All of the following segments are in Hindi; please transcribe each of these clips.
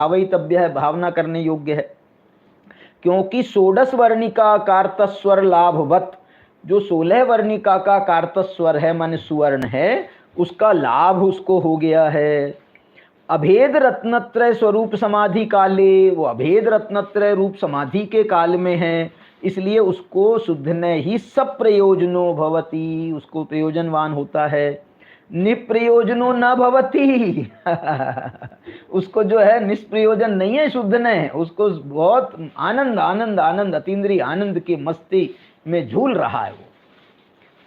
भावयितव्य है, भावना करने योग्य है। क्योंकि षोडश वर्णिका कार्तस्वर लाभवत, जो 16 वर्णिका का कार्तस्वर है माने सुवर्ण है, उसका लाभ उसको हो गया है। अभेद रत्नत्रय स्वरूप समाधि काले, वो अभेद रत्नत्रय रूप समाधि के काल में है, इसलिए उसको शुद्धने ही सब प्रयोजनो भवति, उसको प्रयोजनवान होता है। निप्रयोजनो न भवति उसको जो है निष्प्रयोजन नहीं है शुद्ध ने, उसको बहुत आनंद आनंद आनंद अतीन्द्रिय आनंद के मस्ती में झूल रहा है वो।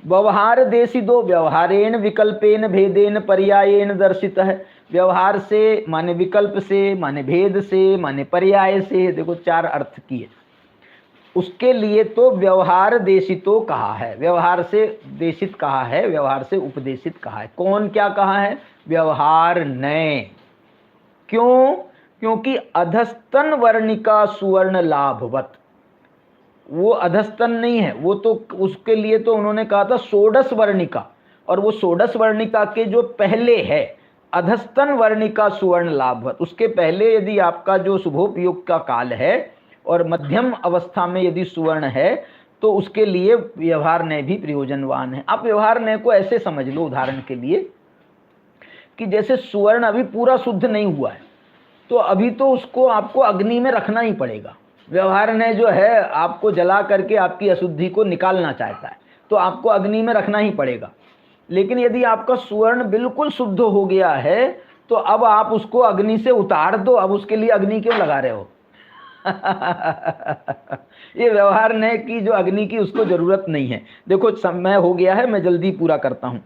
व्यवहार देशिदो, व्यवहारेण विकल्पेन भेदेन पर्यायेन दर्शित है। व्यवहार से माने विकल्प से, माने भेद से, माने पर्याय से, देखो 4 अर्थ किए। उसके लिए तो व्यवहार देशितो कहा है, व्यवहार से देशित कहा है, व्यवहार से उपदेशित कहा है। कौन क्या कहा है? व्यवहार ने। क्यों? क्योंकि अधस्तन वर्णिका सुवर्ण लाभवत, वो अधस्तन नहीं है, वो तो उसके लिए तो उन्होंने कहा था षोडश वर्णिका, और वो षोडश वर्णिका के जो पहले है अधस्तन वर्णिका सुवर्ण लाभवत, उसके पहले यदि आपका जो शुभोपयोग का काल है और मध्यम अवस्था में यदि सुवर्ण है तो उसके लिए व्यवहार ने भी प्रयोजनवान है। आप व्यवहार ने को ऐसे समझ लो उदाहरण के लिए कि जैसे सुवर्ण अभी पूरा शुद्ध नहीं हुआ है तो अभी तो उसको आपको अग्नि में रखना ही पड़ेगा। व्यवहार ने जो है आपको जला करके आपकी अशुद्धि को निकालना चाहता है तो आपको अग्नि में रखना ही पड़ेगा। लेकिन यदि आपका सुवर्ण बिल्कुल शुद्ध हो गया है तो अब आप उसको अग्नि से उतार दो, अब उसके लिए अग्नि क्यों लगा रहे हो ये व्यवहार ने की जो अग्नि की उसको जरूरत नहीं है। देखो समय हो गया है, मैं जल्दी पूरा करता हूं।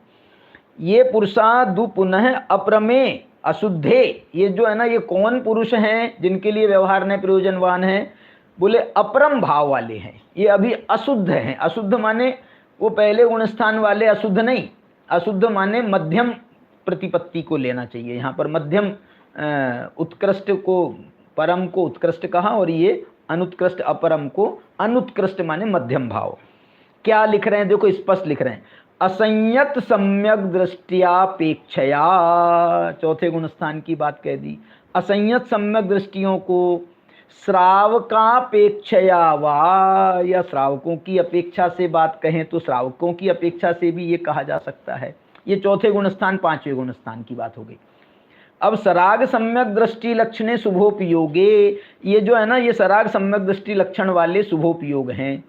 ये पुरुषादु पुनः अप्रमेय अशुद्धे, ये जो है ना, ये कौन पुरुष हैं जिनके लिए व्यवहार ने प्रयोजनवान है? बोले अपरम भाव वाले हैं, ये अभी अशुद्ध हैं। अशुद्ध माने वो पहले गुण स्थान वाले अशुद्ध नहीं, अशुद्ध माने मध्यम प्रतिपत्ति को लेना चाहिए। यहाँ पर मध्यम उत्कृष्ट को, परम को उत्कृष्ट कहा और ये अनुत्कृष्ट अपरम को अनुत्कृष्ट माने मध्यम भाव। क्या लिख रहे हैं? देखो स्पष्ट लिख रहे हैं, असंयत सम्यक दृष्टियापेक्षया, चौथे गुण स्थान की बात कह दी। असंयत सम्यक दृष्टियों को श्रावकापेक्षया वा, या श्रावकों की अपेक्षा से बात कहें तो श्रावकों की अपेक्षा से भी ये कहा जा सकता है। ये चौथे गुण स्थान पांचवें गुण स्थान की बात हो गई। अब सराग सम्यक दृष्टि लक्षणे शुभोपयोगे, ये जो है ना, ये सराग सम्यक दृष्टि लक्षण वाले शुभोपयोग हैं।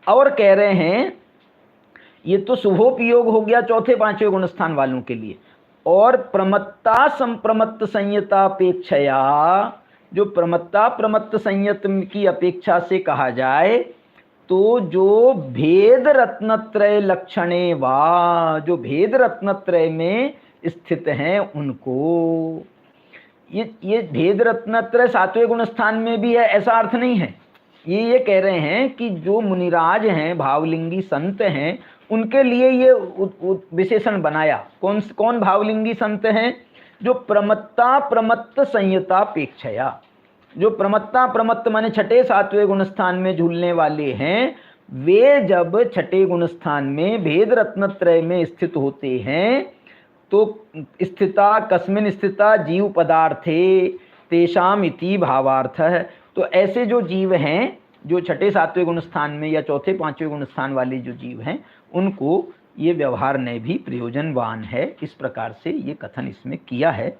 और कह रहे हैं ये तो शुभोपयोग हो गया चौथे पांचवें गुण स्थान वालों के लिए। और प्रमत्ता संप्रमत्त संयतापेक्षया, जो प्रमत्ता प्रमत्त संयत की अपेक्षा से कहा जाए तो जो भेद रत्नत्रय लक्षणे वा, जो भेद रत्नत्रय में स्थित हैं उनको, ये भेद रत्नत्रय सातवें गुण स्थान में भी है ऐसा अर्थ नहीं है। ये कह रहे हैं कि जो मुनिराज हैं, भावलिंगी संत हैं, उनके लिए ये विशेषण बनाया। कौन भावलिंगी संत हैं? जो प्रमत्ता प्रमत्त संयतापेक्षया, जो प्रमत्ता प्रमत्त माने छठे सातवें गुण स्थान में झूलने वाले हैं, वे जब छठे गुण स्थान में भेद रत्नत्रय में स्थित होते हैं तो स्थिता कस्मिन स्थिता जीव पदार्थे तेषाम इति भावार्थ है। तो ऐसे जो जीव हैं जो छठे सातवें गुण स्थान में या चौथे पांचवें गुण स्थान वाले जो जीव हैं उनको ये व्यवहार ने भी प्रयोजनवान है। इस प्रकार से ये कथन इसमें किया है।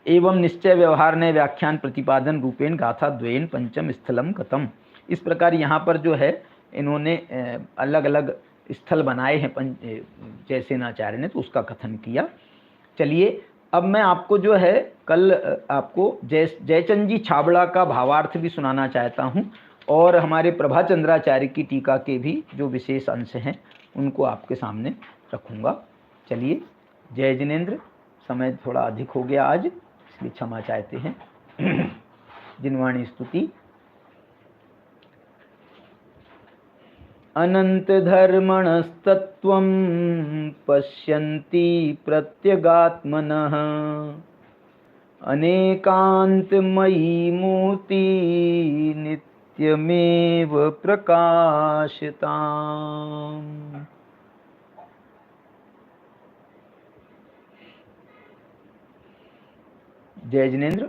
एवं निश्चय व्यवहार ने व्याख्यान प्रतिपादन रूपेण गाथा द्वयेन पंचम स्थलम कथम, इस प्रकार यहाँ पर जो है इन्होंने अलग अलग स्थल बनाए हैं जयसेनाचार्य ने, तो उसका कथन किया। चलिए अब मैं आपको जो है कल आपको जयचंद जी छाबड़ा का भावार्थ भी सुनाना चाहता हूँ और हमारे प्रभाचंद्राचार्य की टीका के भी जो विशेष अंश हैं उनको आपके सामने रखूँगा। चलिए, जय जिनेन्द्र। समय थोड़ा अधिक हो गया आज, इसलिए क्षमा चाहते हैं। जिनवाणी स्तुति। अनंत धर्मणस्तत्वं पश्यन्ति प्रत्यगात्मनः, अनेकान्तमयी मूर्ति नित्यमेव प्रकाशताम्। जय जिनेन्द्र।